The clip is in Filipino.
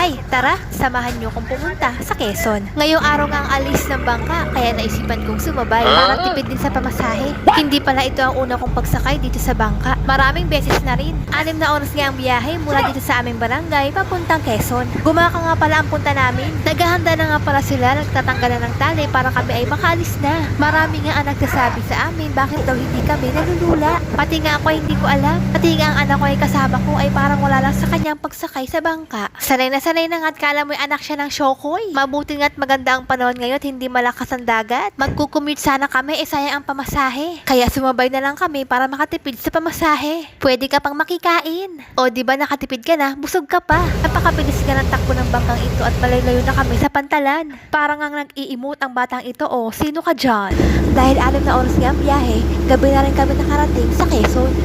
Tay, tara, samahan niyo kong pumunta sa Quezon. Ngayong araw nga ang alis ng bangka, kaya naisipan kong sumabay para tipid din sa pamasahe. Hindi pala ito ang una kong pagsakay dito sa bangka. Maraming beses na rin. 6 na oras nga ang biyahe mula dito sa aming barangay papuntang Quezon. Gumaka nga pala ang punta namin. Naghahanda na nga pala sila, nagtatanggal na ng tali para kami ay makaalis na. Marami nga ang nagsasabi sa amin bakit daw hindi kami nalulula. Pati nga ako ay hindi ko alam. Pati nga ang anak ko ay kasama ko ay parang wala lang sa kanyang pagsakay sa bangka. Sanay na nga at kala mo'y anak siya ng Shokoy. Mabuti nga't maganda ang panahon ngayon, hindi malakas ang dagat. Magkukumute sana kami, sayang ang pamasahe. Kaya sumabay na lang kami para makatipid sa pamasahe. Pwede ka pang makikain. O di ba nakatipid ka na, busog ka pa. Napakabilis ka ng takbo ng bangkang ito at malayo na kami sa pantalan. Parang nga nag-iimot ang batang ito, sino ka dyan? Dahil 6 na oras nga ang biyahe, gabi na rin kami nakarating sa Quezon.